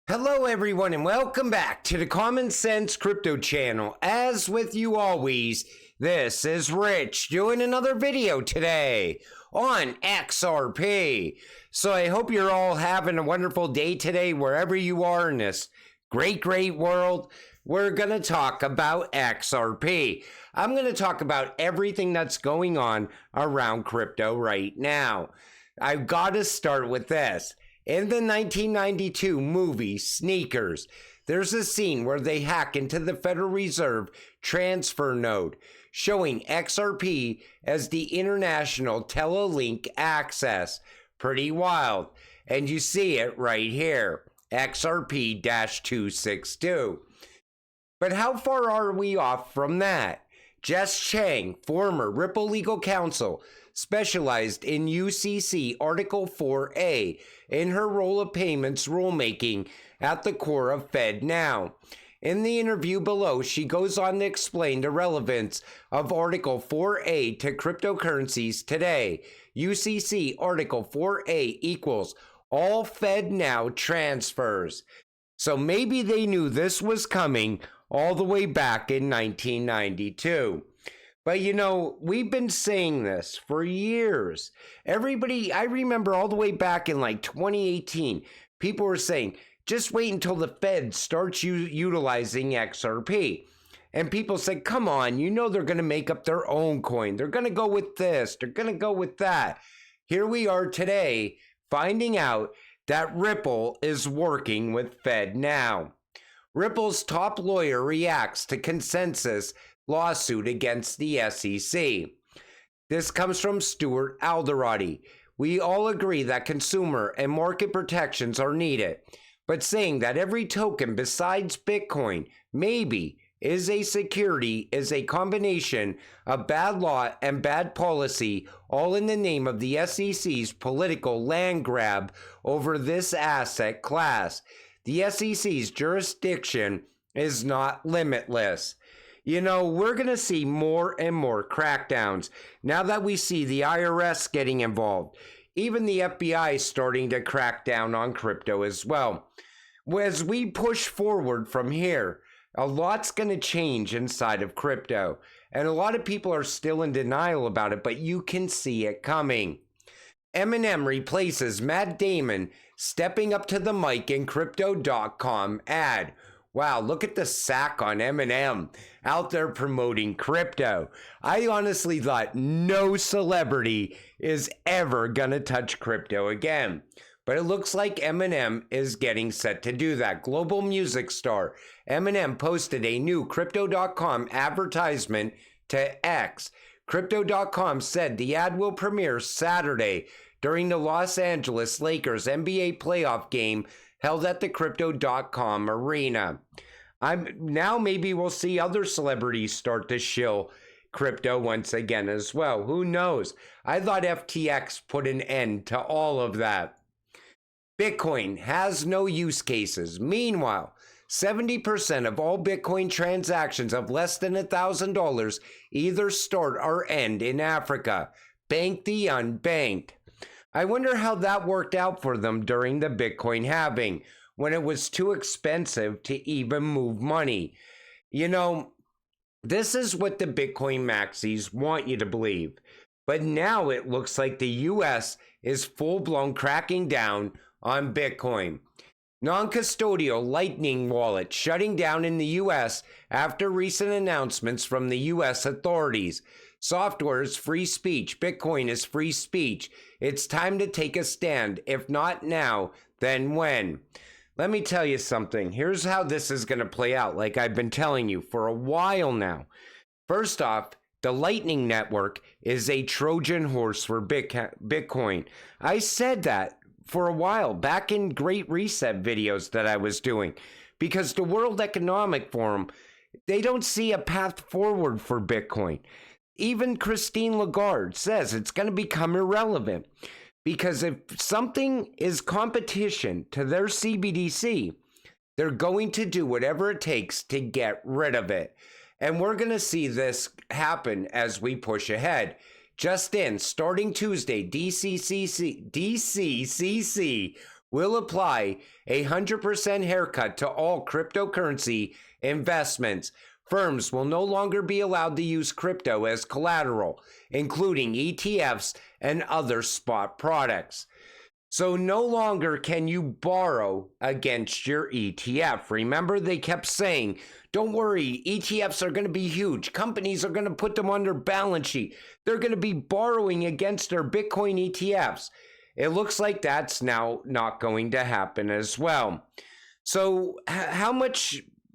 Hello everyone and welcome back to the Common Sense Crypto channel. As with you always, this is Rich doing another video today on XRP. So I hope you're all having a wonderful day today wherever you are in this great world. We're going to talk about XRP. I'm going to talk about everything that's going on around crypto right now. I've got to start with this. In the 1992 movie Sneakers, there's a scene where they hack into the Federal Reserve transfer node, showing XRP as the international telelink access. Pretty wild. And you see it right here, XRP-262. But how far are we off from that? Jess Chang, former Ripple legal counsel, specialized in UCC Article 4A in her role of payments rulemaking at the core of FedNow. In the interview below, she goes on to explain the relevance of Article 4A to cryptocurrencies today. UCC Article 4A equals all FedNow transfers. So maybe they knew this was coming all the way back in 1992. But you know, we've been saying this for years. I remember all the way back in like 2018, people were saying, just wait until the Fed starts utilizing XRP. And people said, come on, you know they're going to make up their own coin. They're going to go with this. They're going to go with that. Here we are today, finding out that Ripple is working with FedNow. Ripple's top lawyer reacts to consensus lawsuit against the SEC. This comes from Stuart Alderati. We all agree that consumer and market protections are needed, but saying that every token besides Bitcoin maybe is a security is a combination of bad law and bad policy, all in the name of the SEC's political land grab over this asset class. The SEC's jurisdiction is not limitless. You know, we're going to see more and more crackdowns now that we see the IRS getting involved. Even the FBI starting to crack down on crypto as well. As we push forward from here, a lot's going to change inside of crypto. And a lot of people are still in denial about it, but you can see it coming. Eminem replaces Matt Damon stepping up to the mic in Crypto.com ad. Wow, look at the sack on Eminem out there promoting crypto. I honestly thought no celebrity is ever gonna touch crypto again. But it looks like Eminem is getting set to do that. Global music star Eminem posted a new Crypto.com advertisement to X. Crypto.com said the ad will premiere Saturday during the Los Angeles Lakers NBA playoff game held at the Crypto.com arena. Now maybe we'll see other celebrities start to shill crypto once again as well. Who knows? I thought FTX put an end to all of that. Bitcoin has no use cases. Meanwhile, 70% of all Bitcoin transactions of less than $1,000 either start or end in Africa. Bank the unbanked. I wonder how that worked out for them during the Bitcoin halving, when it was too expensive to even move money. You know, this is what the Bitcoin maxis want you to believe. But now it looks like the US is full-blown cracking down on Bitcoin. Non-custodial Lightning wallet shutting down in the US after recent announcements from the US authorities. Software is free speech. Bitcoin is free speech. It's time to take a stand. If not now, then when? Let me tell you something. Here's how this is going to play out, like I've been telling you for a while now. First off, the Lightning Network is a Trojan horse for Bitcoin. I said that for a while back in Great Reset videos that I was doing, because the World Economic Forum, they don't see a path forward for Bitcoin. Even Christine Lagarde says it's going to become irrelevant, because if something is competition to their CBDC, they're going to do whatever it takes to get rid of it. And we're going to see this happen as we push ahead. Just in, starting Tuesday, DCCC will apply a 100% haircut to all cryptocurrency investments. Firms will no longer be allowed to use crypto as collateral, including ETFs and other spot products. So no longer can you borrow against your ETF. Remember, they kept saying, don't worry, ETFs are going to be huge. Companies are going to put them on their balance sheet. They're going to be borrowing against their Bitcoin ETFs. It looks like that's now not going to happen as well. So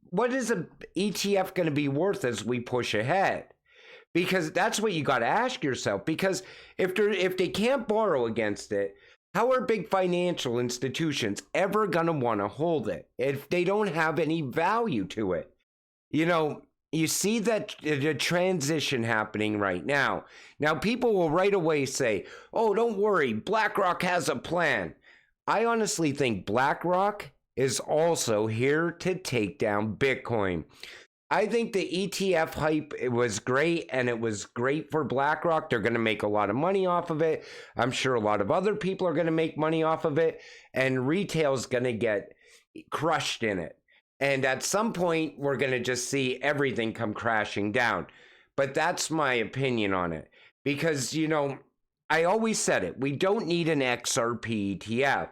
what is an ETF going to be worth as we push ahead? Because that's what you got to ask yourself. Because if they can't borrow against it, how are big financial institutions ever going to want to hold it if they don't have any value to it? You know, you see that the transition happening right now. Now, people will right away say, oh, don't worry, BlackRock has a plan. I honestly think BlackRock is also here to take down Bitcoin. I think the ETF hype, it was great, and it was great for BlackRock. They're going to make a lot of money off of it. I'm sure a lot of other people are going to make money off of it, and retail's going to get crushed in it. And at some point, we're going to just see everything come crashing down. But that's my opinion on it. Because, you know, I always said it. We don't need an XRP ETF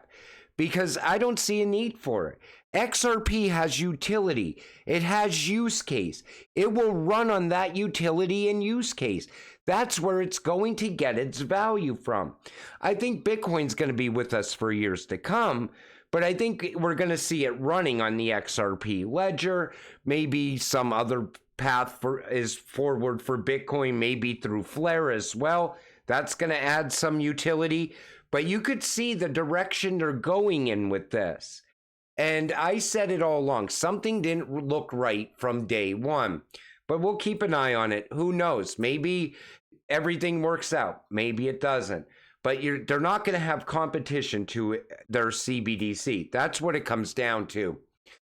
because I don't see a need for it. XRP has utility. It has use case. It will run on that utility and use case. That's where it's going to get its value from. I think Bitcoin's going to be with us for years to come, but I think we're going to see it running on the XRP ledger. Maybe some other path is forward for Bitcoin, maybe through Flare as well. That's going to add some utility, but you could see the direction they're going in with this. And I said it all along, something didn't look right from day one, but we'll keep an eye on it. Who knows? Maybe everything works out. Maybe it doesn't. But they're not going to have competition to their CBDC. That's what it comes down to.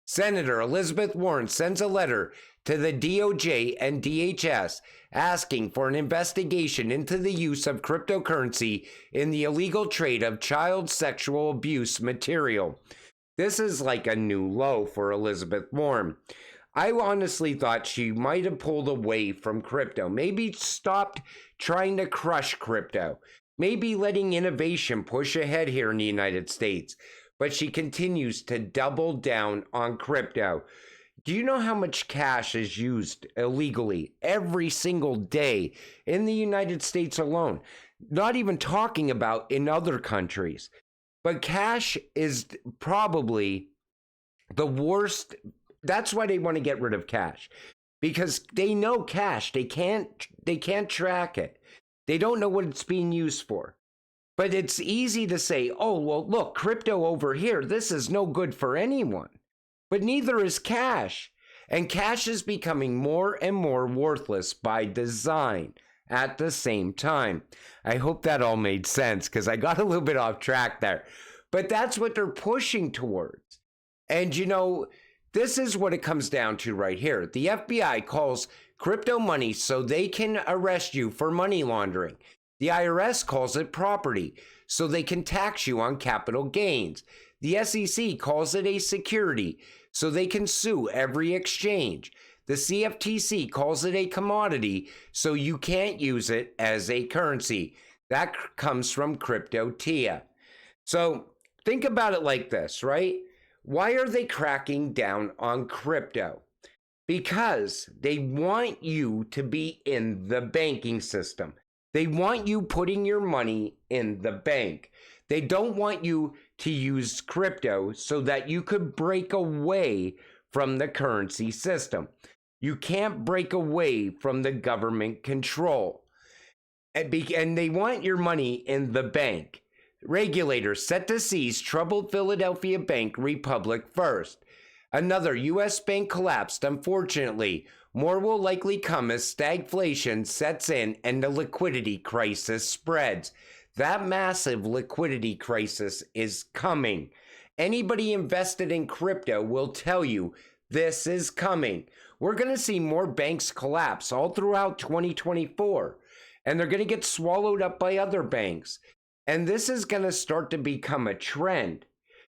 Senator Elizabeth Warren sends a letter to the DOJ and DHS asking for an investigation into the use of cryptocurrency in the illegal trade of child sexual abuse material. This is like a new low for Elizabeth Warren. I honestly thought she might have pulled away from crypto, maybe stopped trying to crush crypto, maybe letting innovation push ahead here in the United States, but she continues to double down on crypto. Do you know how much cash is used illegally every single day in the United States alone? Not even talking about in other countries. But cash is probably the worst. That's why they want to get rid of cash, because they know cash. They can't track it. They don't know what it's being used for. But it's easy to say, oh, well, look, crypto over here, this is no good for anyone. But neither is cash. And cash is becoming more and more worthless by design at the same time. I hope that all made sense because I got a little bit off track there. But that's what they're pushing towards. And you know, this is what it comes down to right here. The FBI calls crypto money so they can arrest you for money laundering. The IRS calls it property so they can tax you on capital gains. The SEC calls it a security so they can sue every exchange. The CFTC calls it a commodity, so you can't use it as a currency. That comes from CryptoTia. So think about it like this, right? Why are they cracking down on crypto? Because they want you to be in the banking system. They want you putting your money in the bank. They don't want you to use crypto so that you could break away from the currency system. You can't break away from the government control. And they want your money in the bank. Regulators set to seize troubled Philadelphia bank Republic First. Another U.S. bank collapsed, unfortunately. More will likely come as stagflation sets in and the liquidity crisis spreads. That massive liquidity crisis is coming. Anybody invested in crypto will tell you this is coming. We're going to see more banks collapse all throughout 2024, and they're going to get swallowed up by other banks. And this is going to start to become a trend.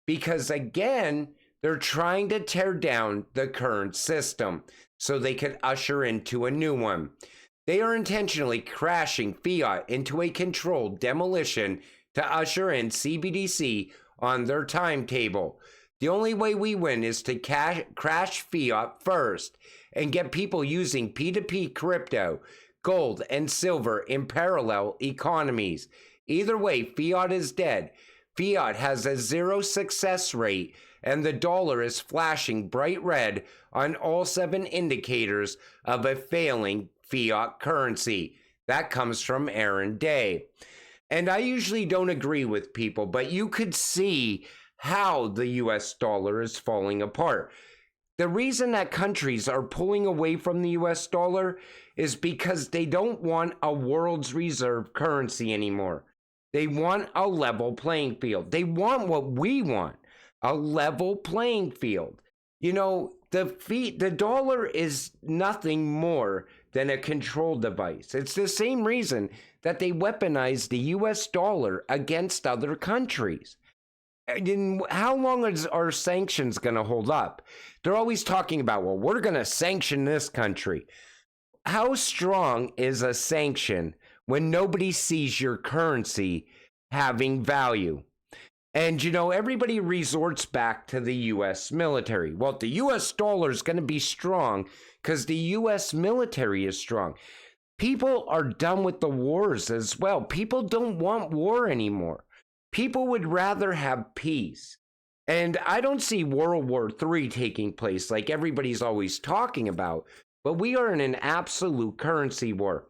because again, they're trying to tear down the current system so they could usher into a new one. They are intentionally crashing fiat into a controlled demolition to usher in CBDC on their timetable. The only way we win is to crash fiat first and get people using P2P crypto, gold, and silver in parallel economies. Either way, fiat is dead. Fiat has a 0 success rate, and the dollar is flashing bright red on all 7 indicators of a failing fiat currency. That comes from Aaron Day. And I usually don't agree with people, but you could see how the US dollar is falling apart. The reason that countries are pulling away from the US dollar is because they don't want a world's reserve currency anymore. They want a level playing field. They want what we want, a level playing field. You know, the dollar is nothing more than a control device. It's the same reason that they weaponize the US dollar against other countries. And how long are sanctions going to hold up? They're always talking about, well, we're going to sanction this country. How strong is a sanction when nobody sees your currency having value? And, you know, everybody resorts back to the U.S. military. Well, the U.S. dollar is going to be strong because the U.S. military is strong. People are done with the wars as well. People don't want war anymore. People would rather have peace. And I don't see World War III taking place like everybody's always talking about, but we are in an absolute currency war.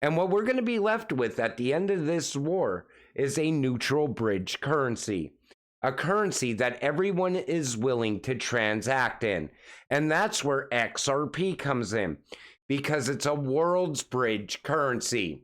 And what we're going to be left with at the end of this war is a neutral bridge currency, a currency that everyone is willing to transact in. And that's where XRP comes in, because it's a world's bridge currency.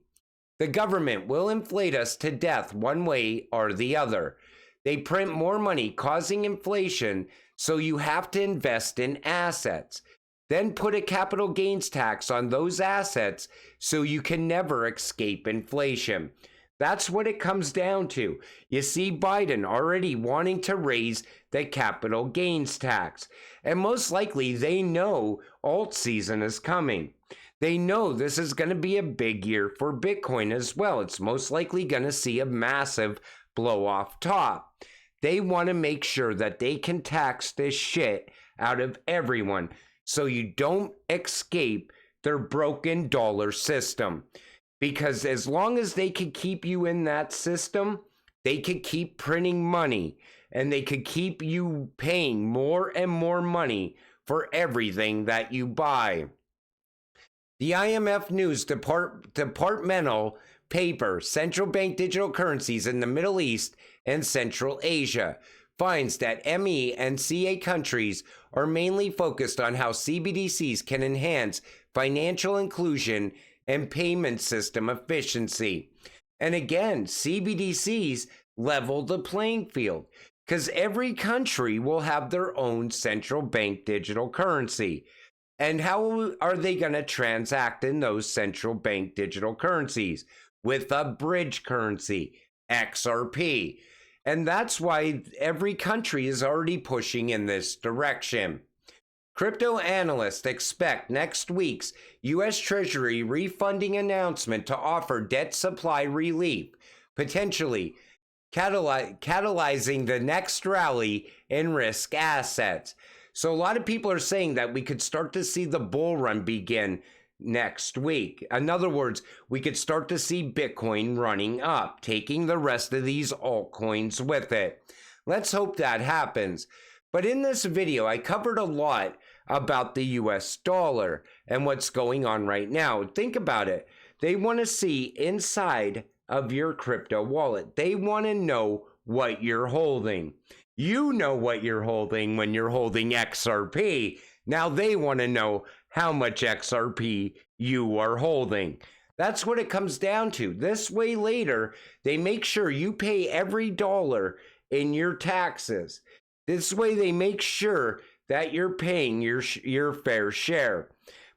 The government will inflate us to death one way or the other. They print more money, causing inflation, so you have to invest in assets. Then put a capital gains tax on those assets so you can never escape inflation. That's what it comes down to. You see Biden already wanting to raise the capital gains tax. And most likely they know alt season is coming. They know this is going to be a big year for Bitcoin as well. It's most likely going to see a massive blow off top. They want to make sure that they can tax this shit out of everyone so you don't escape their broken dollar system. Because as long as they can keep you in that system, they could keep printing money and they could keep you paying more and more money for everything that you buy. The IMF News departmental paper, Central Bank Digital Currencies in the Middle East and Central Asia, finds that ME and CA countries are mainly focused on how CBDCs can enhance financial inclusion and payment system efficiency. And again, CBDCs level the playing field because every country will have their own central bank digital currency. And how are they going to transact in those central bank digital currencies? With a bridge currency, XRP. And that's why every country is already pushing in this direction. Crypto analysts expect next week's U.S. Treasury refunding announcement to offer debt supply relief, potentially catalyzing the next rally in risk assets. So a lot of people are saying that we could start to see the bull run begin next week. In other words, we could start to see Bitcoin running up, taking the rest of these altcoins with it. Let's hope that happens. But in this video, I covered a lot about the US dollar and what's going on right now. Think about it. They want to see inside of your crypto wallet. They want to know what you're holding. You know what you're holding when you're holding XRP. Now they want to know how much XRP you are holding. That's what it comes down to. This way later, they make sure you pay every dollar in your taxes. This way they make sure that you're paying your fair share.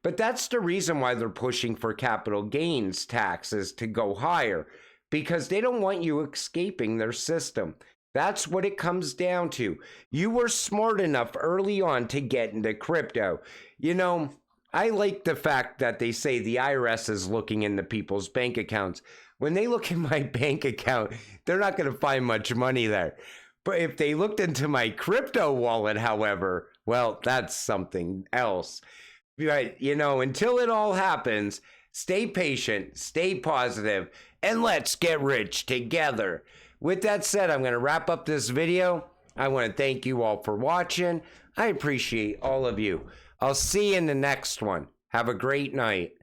But that's the reason why they're pushing for capital gains taxes to go higher, because they don't want you escaping their system. That's what it comes down to. You were smart enough early on to get into crypto. You know, I like the fact that they say the IRS is looking into people's bank accounts. When they look in my bank account, they're not going to find much money there. But if they looked into my crypto wallet, however, well, that's something else. But, you know, until it all happens, stay patient, stay positive, and let's get rich together. With that said, I'm going to wrap up this video. I want to thank you all for watching. I appreciate all of you. I'll see you in the next one. Have a great night.